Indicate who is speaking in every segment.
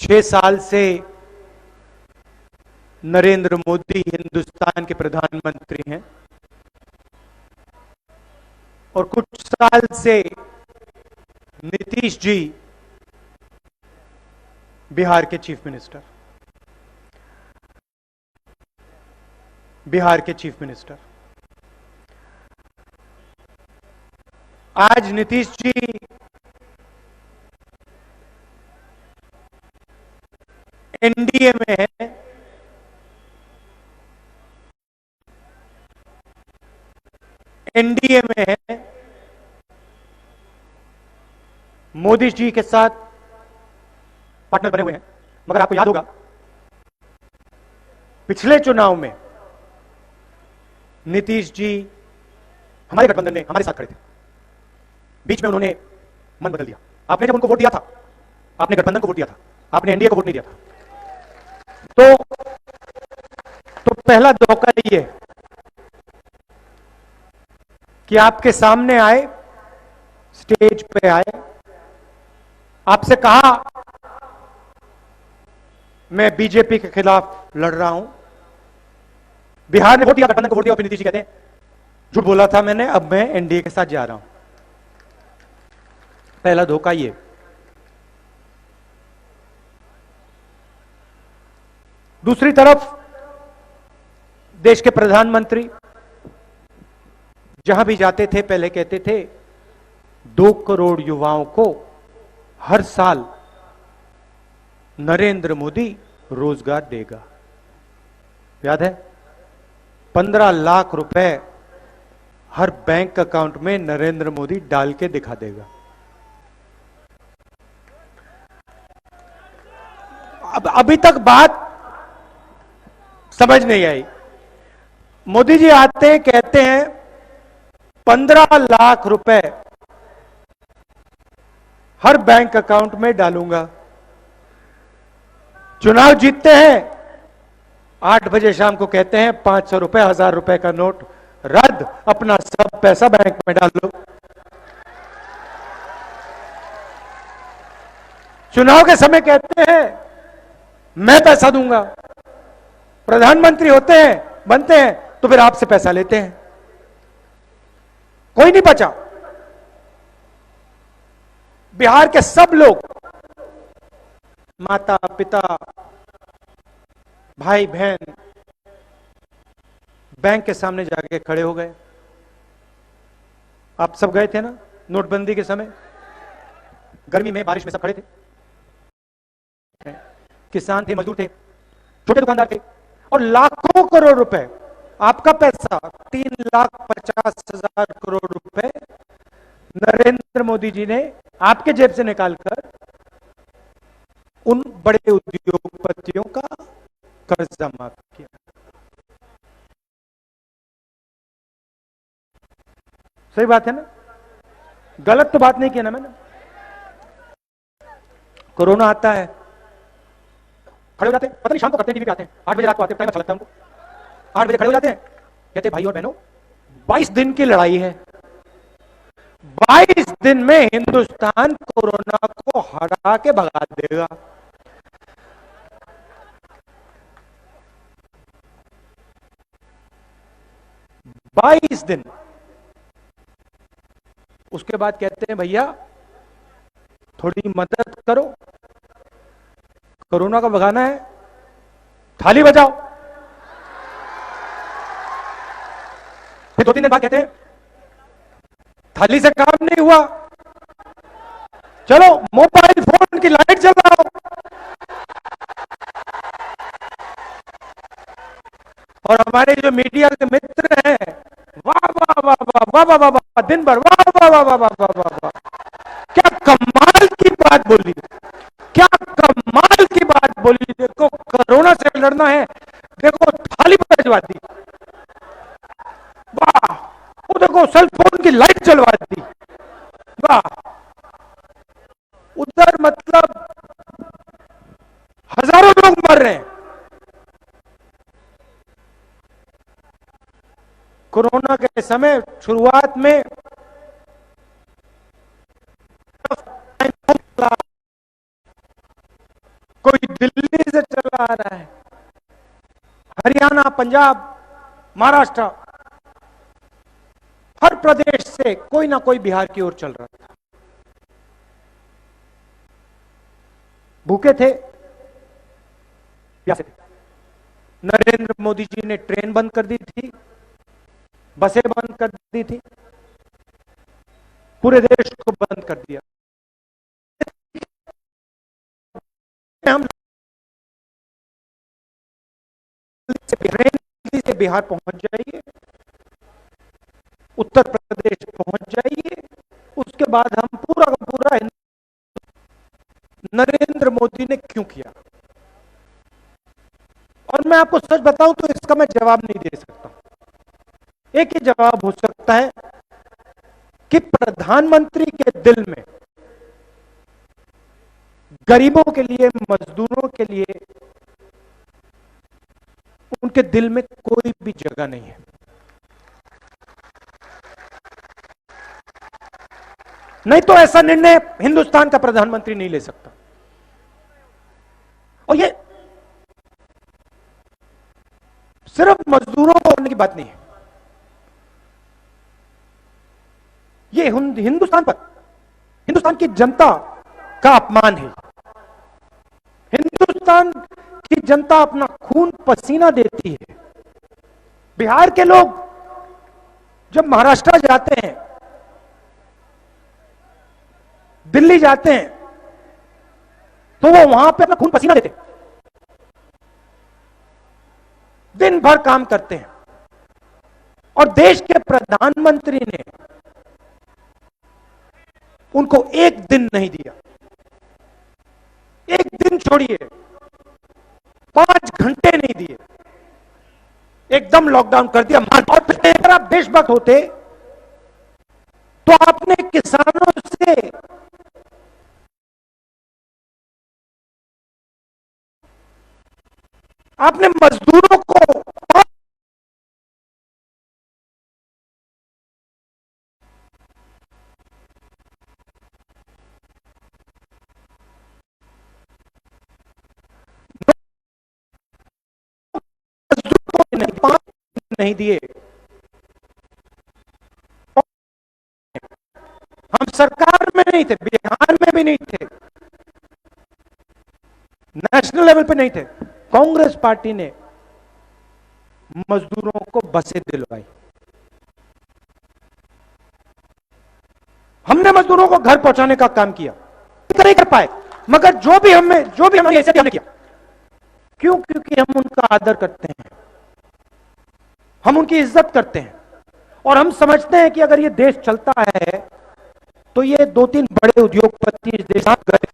Speaker 1: 6 साल से नरेंद्र मोदी हिंदुस्तान के प्रधानमंत्री हैं और कुछ साल से नीतीश जी बिहार के चीफ मिनिस्टर। आज नीतीश जी एनडीए में है, मोदी जी के साथ पार्टनर बने हुए हैं। मगर आपको याद होगा पिछले चुनाव में नीतीश जी हमारे गठबंधन में हमारे साथ खड़े थे, बीच में उन्होंने मन बदल दिया। आपने जब उनको वोट दिया था, आपने गठबंधन को वोट दिया था, आपने एनडीए को वोट नहीं दिया था। तो पहला धोखा ये कि आपके सामने आए, स्टेज पे आए, आपसे कहा मैं बीजेपी के खिलाफ लड़ रहा हूं। बिहार ने वोट दिया, गठबंधन को वोट दिया और फिर नीतीश जी कहते हैं झूठ बोला था मैंने, अब मैं एनडीए के साथ जा रहा हूं। पहला धोखा ये। दूसरी तरफ देश के प्रधानमंत्री जहां भी जाते थे पहले कहते थे 2 करोड़ युवाओं को हर साल नरेंद्र मोदी रोजगार देगा। याद है? 15 लाख रुपए हर बैंक अकाउंट में नरेंद्र मोदी डाल के दिखा देगा। अब अभी तक बात समझ नहीं आई। मोदी जी आते हैं, कहते हैं 15 लाख रुपए हर बैंक अकाउंट में डालूंगा। चुनाव जीतते हैं, 8 बजे शाम को कहते हैं 500 रुपए, 1000 रुपए का नोट रद्द, अपना सब पैसा बैंक में डाल लो। चुनाव के समय कहते हैं मैं पैसा दूंगा। प्रधानमंत्री होते हैं, बनते हैं तो फिर आपसे पैसा लेते हैं। कोई नहीं बचा। बिहार के सब लोग, माता पिता भाई बहन, बैंक के सामने जाके खड़े हो गए। आप सब गए थे ना नोटबंदी के समय? गर्मी में, बारिश में सब खड़े थे। किसान थे, मजदूर थे, छोटे दुकानदार थे, और लाखों करोड़ रुपए आपका पैसा, 3,50,000 करोड़ रुपए नरेंद्र मोदी जी ने आपके जेब से निकालकर उन बड़े उद्योगपतियों का कर्जा माफ किया। सही बात है ना? गलत तो बात नहीं किया ना मैंने। कोरोना आता है, खड़े हो जाते हैं, पता नहीं शाम को करते हैं, टीवी पे आते हैं, 8 बजे रात को आते हैं, टाइम अच्छा लगता है हमको। 8 बजे खड़े हो जाते हैं, कहते भाई और बहनों 22 दिन की लड़ाई है, 22 दिन में हिंदुस्तान कोरोना को हरा के भगा देगा। बाईस दिन। उसके बाद कहते हैं भैया थोड़ी मदद करो, कोरोना को भगाना है, थाली बजाओ। फिर 2-3 दिन बाद कहते हैं थाली से काम नहीं हुआ, चलो मोबाइल फोन की लाइट जलाओ। और हमारे जो मीडिया के मित्र हैं, वाह वाह वाह वाह वाह वाह वाह वाह, दिन भर वाह वाह वाह वाह वाह वाह वाह वाह, क्या कमाल की बात बोली, क्या कमाल की बात बोली। देखो कोरोना से लड़ना है, देखो थाली बजवा दी, वाह, वो देखो सेल फोन की लाइट जलवा दी, वाह। उधर मतलब हजारों लोग मर रहे हैं। कोरोना के समय शुरुआत में कोई आ रहा है। हरियाणा, पंजाब, महाराष्ट्र, हर प्रदेश से कोई ना कोई बिहार की ओर चल रहा था। भूखे थे, प्यासे थे। नरेंद्र मोदी जी ने ट्रेन बंद कर दी थी, बसें बंद कर दी थी, पूरे देश को बंद कर दिया। हम ट्रेन से बिहार पहुंच जाइए, उत्तर प्रदेश पहुंच जाइए, उसके बाद हम पूरा का पूरा। नरेंद्र मोदी ने क्यों किया? और मैं आपको सच बताऊं तो इसका मैं जवाब नहीं दे सकता। एक ही जवाब हो सकता है कि प्रधानमंत्री के दिल में गरीबों के लिए, मजदूरों के लिए, उनके दिल में कोई भी जगह नहीं है। नहीं तो ऐसा निर्णय हिंदुस्तान का प्रधानमंत्री नहीं ले सकता। और ये सिर्फ मजदूरों को होने की बात नहीं है, ये हिंदुस्तान पर, हिंदुस्तान की जनता का अपमान है। हिंदुस्तान की जनता अपना खून पसीना देती है। बिहार के लोग जब महाराष्ट्र जाते हैं, दिल्ली जाते हैं, तो वो वहां पे अपना खून पसीना देते हैं, दिन भर काम करते हैं। और देश के प्रधानमंत्री ने उनको एक दिन नहीं दिया, एक दिन छोड़िए, 5 घंटे नहीं दिए, एकदम लॉकडाउन कर दिया। और अगर आप देशभक्त होते तो आपने किसानों से आपने मजदूरों को नहीं दिए। हम सरकार में नहीं थे, बिहार में भी नहीं थे, नेशनल लेवल पे नहीं थे, कांग्रेस पार्टी ने मजदूरों को बसें दिलवाई। हमने मजदूरों को घर पहुंचाने का काम किया, नहीं कर पाए, मगर जो भी हमारी हैसियत हमने किया। क्यों? क्योंकि हम उनका आदर करते हैं, हम उनकी इज्जत करते हैं, और हम समझते हैं कि अगर ये देश चलता है तो ये 2-3 बड़े उद्योगपति इस देश में गए।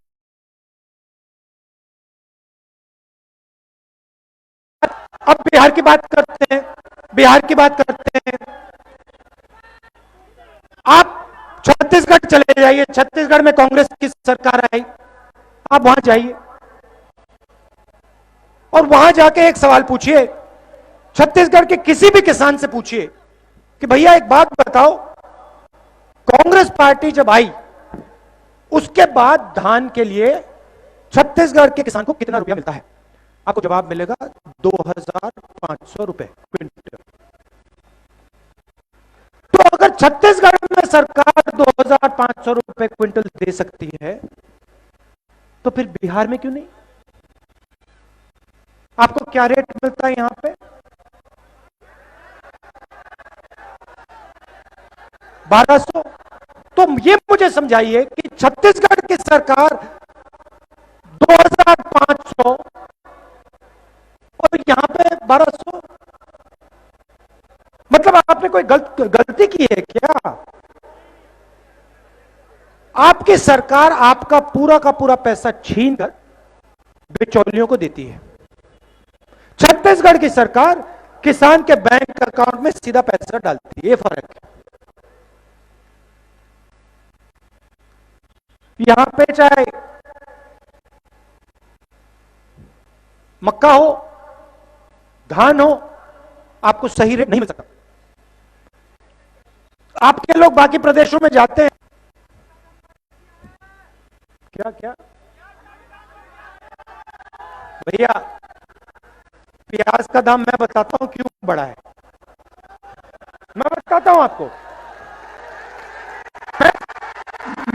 Speaker 1: अब बिहार की बात करते हैं, बिहार की बात करते हैं। आप छत्तीसगढ़ चले जाइए, छत्तीसगढ़ में कांग्रेस की सरकार आई, आप वहां जाइए और वहां जाके एक सवाल पूछिए, छत्तीसगढ़ के किसी भी किसान से पूछिए कि भैया एक बात बताओ, कांग्रेस पार्टी जब आई उसके बाद धान के लिए छत्तीसगढ़ के किसान को कितना रुपया मिलता है? आपको जवाब मिलेगा 2,500 रुपए क्विंटल। तो अगर छत्तीसगढ़ में सरकार 2,500 रुपए क्विंटल दे सकती है तो फिर बिहार में क्यों नहीं? आपको क्या रेट मिलता है यहां पे? 1,200। तो ये मुझे समझाइए कि छत्तीसगढ़ की सरकार 2,500 और यहां पे 1,200, मतलब आपने कोई गलती की है क्या? आपकी सरकार आपका पूरा का पूरा पैसा छीन कर बिचौलियों को देती है। छत्तीसगढ़ की सरकार किसान के बैंक अकाउंट में सीधा पैसा डालती है, ये फर्क है। यहां पे चाहे मक्का हो, धान हो, आपको सही रेट नहीं मिल सकता। आपके लोग बाकी प्रदेशों में जाते हैं, क्या क्या भैया, प्याज का दाम मैं बताता हूं क्यों बढ़ा है, मैं बताता हूं आपको। मैं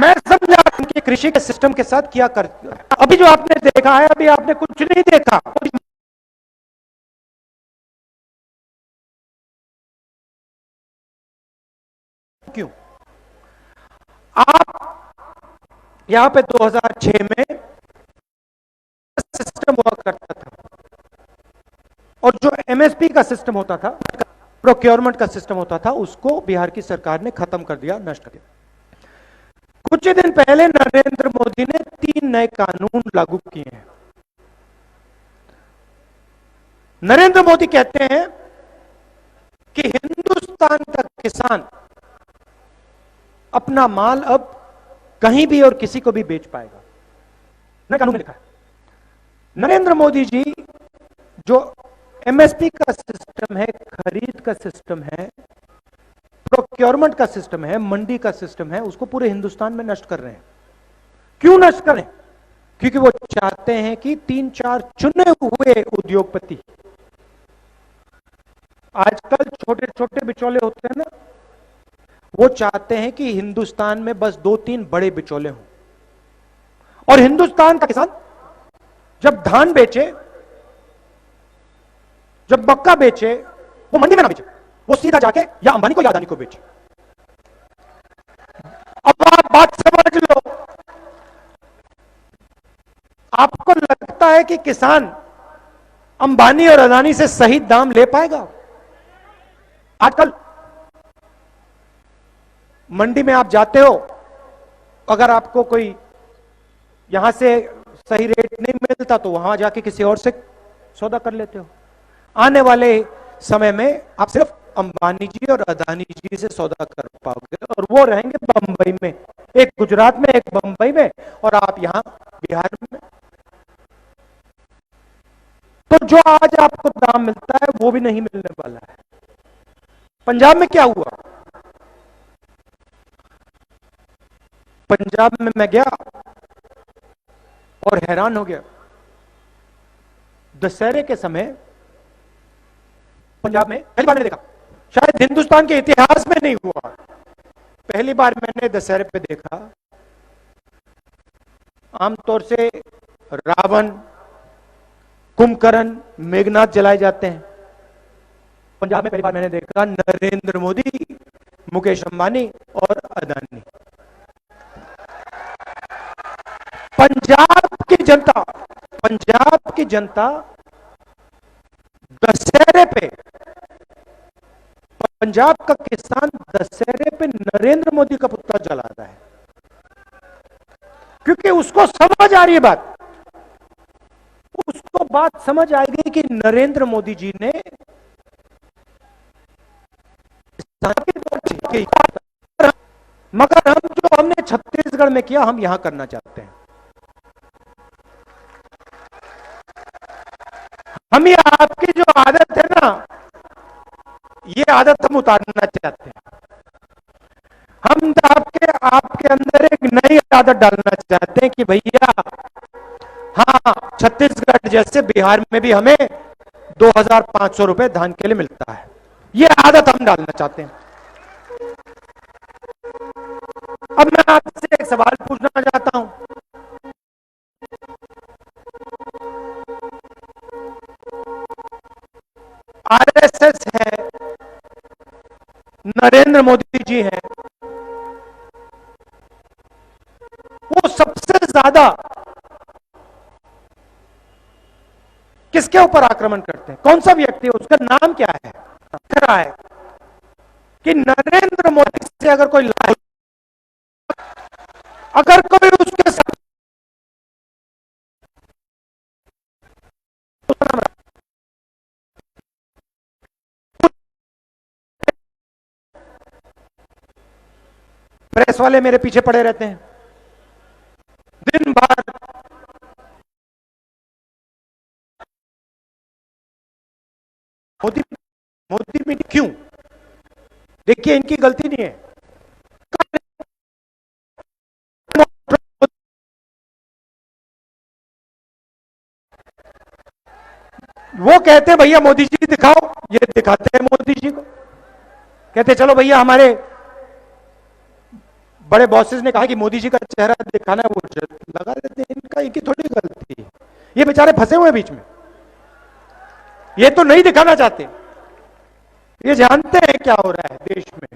Speaker 1: मैं समझा उनके कृषि के सिस्टम के साथ क्या कर, अभी जो आपने देखा है, अभी आपने कुछ नहीं देखा। क्यों? आप यहां पे 2006 में सिस्टम हुआ करता था, और जो एमएसपी का सिस्टम होता था, प्रोक्योरमेंट का सिस्टम होता था, उसको बिहार की सरकार ने खत्म कर दिया, नष्ट कर दिया। कुछ दिन पहले नरेंद्र मोदी ने 3 नए कानून लागू किए हैं। नरेंद्र मोदी कहते हैं कि हिंदुस्तान का किसान अपना माल अब कहीं भी और किसी को भी बेच पाएगा। नए कानून में लिखा है। नरेंद्र मोदी जी जो एमएसपी का सिस्टम है, खरीद का सिस्टम है, प्रोक्योरमेंट का सिस्टम है, मंडी का सिस्टम है, उसको पूरे हिंदुस्तान में नष्ट कर रहे हैं। क्यों नष्ट कर रहे हैं? क्योंकि वो चाहते हैं कि 3-4 चुने हुए उद्योगपति, आजकल छोटे छोटे बिचौले होते हैं ना, वो चाहते हैं कि हिंदुस्तान में बस 2-3 बड़े बिचौले हों, और हिंदुस्तान का किसान जब धान बेचे, जब मक्का बेचे, वो मंडी में ना बेचे, वो सीधा जाके या अंबानी को या अदानी को बेचे। अब आप बात समझ लो, आपको लगता है कि किसान अंबानी और अदानी से सही दाम ले पाएगा? आजकल मंडी में आप जाते हो, अगर आपको कोई यहां से सही रेट नहीं मिलता तो वहां जाके किसी और से सौदा कर लेते हो। आने वाले समय में आप सिर्फ अंबानी जी और अदानी जी से सौदा कर पाओगे, और वो रहेंगे बंबई में, एक गुजरात में, एक बंबई में, और आप यहां बिहार में। तो जो आज आपको दाम मिलता है वो भी नहीं मिलने वाला है। पंजाब में क्या हुआ? पंजाब में मैं गया और हैरान हो गया। दशहरे के समय पंजाब में पहली बार मैंने देखा, शायद हिंदुस्तान के इतिहास में नहीं हुआ, पहली बार मैंने दशहरे पे देखा, आमतौर से रावण, कुंभकर्ण, मेघनाथ जलाए जाते हैं। पंजाब में पहली बार मैंने देखा नरेंद्र मोदी, मुकेश अंबानी और अदानी। पंजाब की जनता, पंजाब की जनता दशहरे पे, पंजाब का किसान दशहरे पे नरेंद्र मोदी का पुतला जलाता है, क्योंकि उसको समझ आ रही है बात, उसको बात समझ आ गई कि नरेंद्र मोदी जी ने मगर हम जो हमने छत्तीसगढ़ में किया, हम यहां करना चाहते हैं। हम ये आपकी जो आदत है ना, ये आदत हम उतारना चाहते हैं। हम आपके आपके अंदर एक नई आदत डालना चाहते हैं कि भैया, हाँ, छत्तीसगढ़ जैसे बिहार में भी हमें 2,500 रुपए धान के लिए मिलता है। ये आदत हम डालना चाहते हैं। अब मैं आपसे एक सवाल पूछना चाहता हूं, आरएसएस है, नरेंद्र मोदी जी हैं, वो सबसे ज्यादा किसके ऊपर आक्रमण करते हैं? कौन सा व्यक्ति है, उसका नाम क्या है? रहा है कि नरेंद्र मोदी से अगर कोई लड़ाई, अगर कोई उसके साथ, प्रेस वाले मेरे पीछे पड़े रहते हैं दिन भर, मोदी मोदी मीटिंग क्यों? देखिए, इनकी गलती नहीं है। वो कहते हैं भैया मोदी जी दिखाओ, ये दिखाते हैं मोदी जी को, कहते चलो भैया हमारे बड़े बॉसेस ने कहा कि मोदी जी का चेहरा दिखाना है, वो लगा देते हैं। इनका इनकी थोड़ी गलती है, ये बेचारे फंसे हुए हैं बीच में, ये तो नहीं दिखाना चाहते, ये जानते हैं क्या हो रहा है देश में,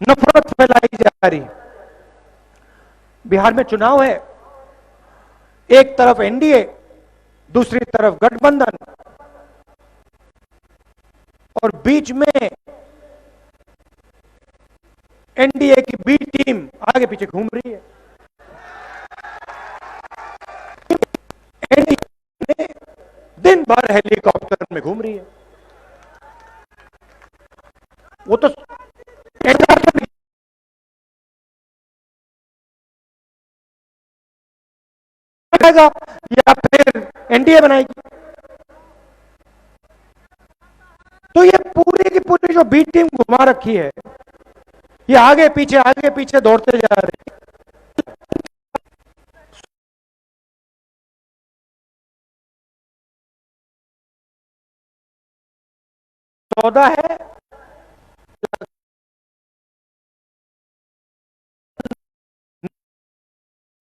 Speaker 1: नफरत फैलाई जा रही है। बिहार में चुनाव है, एक तरफ एनडीए, दूसरी तरफ गठबंधन, और बीच में एनडीए की बी टीम आगे पीछे घूम रही है। एनडीए दिन भर हेलीकॉप्टर में घूम रही है, वो तो बनाएगा या फिर एनडीए बनाएगी। तो ये पूरी की पूरी जो बी टीम घुमा रखी है, ये आगे पीछे दौड़ते जा रहे हैं। सौदा है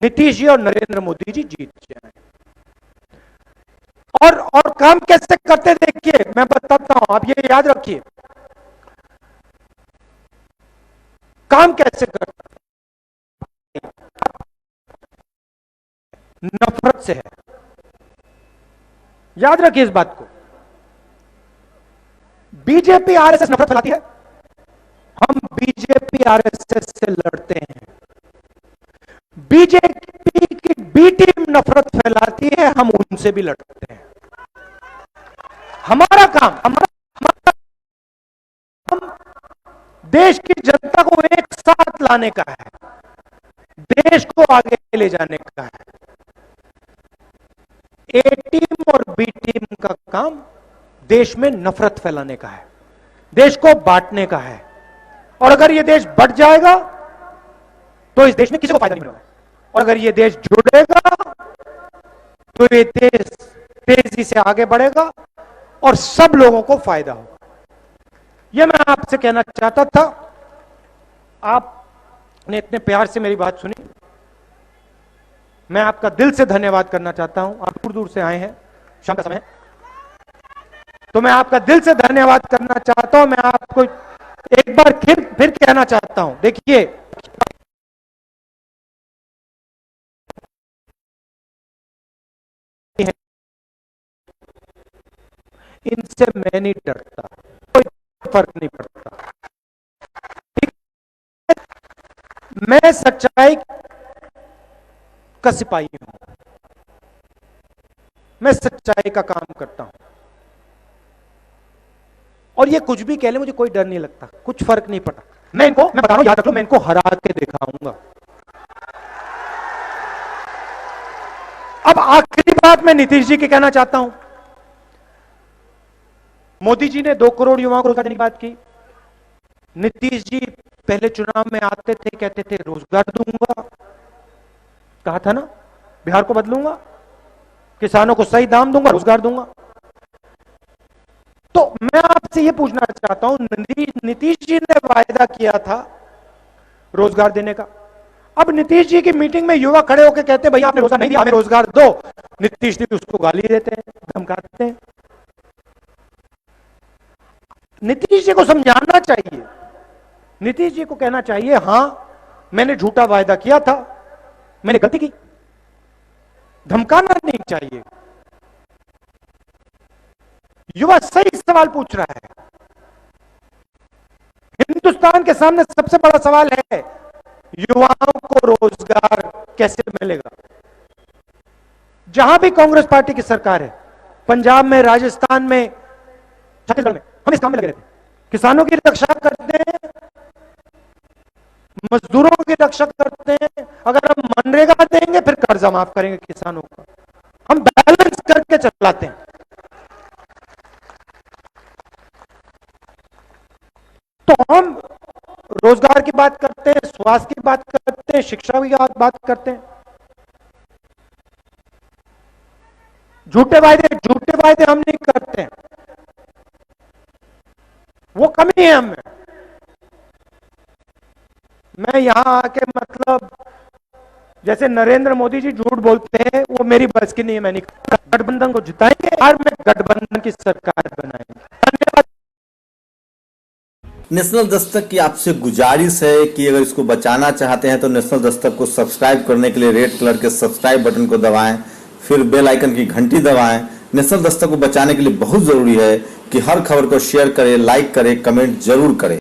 Speaker 1: नीतीश जी और नरेंद्र मोदी जी जीत जाए। और काम कैसे करते देखिए, मैं बताता हूं, आप ये याद रखिए, काम कैसे करते, नफरत से है, याद रखिए इस बात को। बीजेपी आरएसएस नफरत फैलाती है, हम बीजेपी आरएसएस से लड़ते हैं। बीजेपी की बी टीम नफरत फैलाती है, हम उनसे भी लड़ते हैं। हमारा काम, हमारा हम देश की जनता को एक साथ लाने का है, देश को आगे ले जाने का है। ए टीम और बी टीम का काम देश में नफरत फैलाने का है, देश को बांटने का है। और अगर यह देश बढ़ जाएगा तो इस देश में किसी को फायदा नहीं मिलेगा, और अगर यह देश जुड़ेगा तो ये देश तेजी से आगे बढ़ेगा और सब लोगों को फायदा होगा। यह मैं आपसे कहना चाहता था। आपने इतने प्यार से मेरी बात सुनी, मैं आपका दिल से धन्यवाद करना चाहता हूं। आप दूर दूर से आए हैं, शाम का समय है, तो मैं आपका दिल से धन्यवाद करना चाहता हूं। मैं आपको एक बार फिर कहना चाहता हूं, देखिए इनसे मैं नहीं डरता, कोई फर्क नहीं पड़ता। मैं सच्चाई का सिपाही हूं, मैं सच्चाई का काम करता हूं, और ये कुछ भी कह ले, मुझे कोई डर नहीं लगता, कुछ फर्क नहीं पड़ता। मैं बता रहा हूं, याद रख लो, मैं इनको हरा के दिखाऊंगा। अब आखिरी बात मैं नीतीश जी की कहना चाहता हूं। मोदी जी ने 2 करोड़ युवाओं को रोजगार देने की बात की। नीतीश जी पहले चुनाव में आते थे, कहते थे रोजगार दूंगा, कहा था ना, बिहार को बदलूंगा, किसानों को सही दाम दूंगा, रोजगार दूंगा। तो मैं आपसे यह पूछना चाहता हूं, नीतीश जी ने वायदा किया था रोजगार देने का। अब नीतीश जी की मीटिंग में युवा खड़े होकर कहते हैं भैया आपने रोजगार नहीं दिया, हमें रोजगार दो। नीतीश जी उसको गाली देते हैं, धमकाते हैं। नीतीश जी को समझाना चाहिए, नीतीश जी को कहना चाहिए हां मैंने झूठा वायदा किया था, मैंने गलती की। धमकाना नहीं चाहिए। युवा सही सवाल पूछ रहा है। हिंदुस्तान के सामने सबसे बड़ा सवाल है, युवाओं को रोजगार कैसे मिलेगा। जहां भी कांग्रेस पार्टी की सरकार है, पंजाब में, राजस्थान में, छत्तीसगढ़ में, हम इस काम में लगे रहते हैं। किसानों की रक्षा करते हैं, मजदूरों की रक्षा करते हैं। अगर हम मनरेगा देंगे फिर कर्जा माफ करेंगे किसानों का। हम बैलेंस करके चलाते हैं। तो हम रोजगार की बात करते हैं, स्वास्थ्य की बात करते हैं, शिक्षा की बात करते हैं। झूठे वायदे हम नहीं करते हैं, वो कमी है हमें। मैं यहां आके मतलब जैसे नरेंद्र मोदी जी झूठ बोलते हैं, वो मेरी बस की नहीं है। मैं नहीं, गठबंधन को जिताएंगे और में गठबंधन की सरकार बनाएंगे। धन्यवाद।
Speaker 2: नेशनल दस्तक की आपसे गुजारिश है कि अगर इसको बचाना चाहते हैं तो नेशनल दस्तक को सब्सक्राइब करने के लिए रेड कलर के सब्सक्राइब बटन को दबाएं, फिर बेल आइकन की घंटी दबाएं। नेशनल दस्तक को बचाने के लिए बहुत जरूरी है कि हर खबर को शेयर करें, लाइक करें, कमेंट जरूर करें।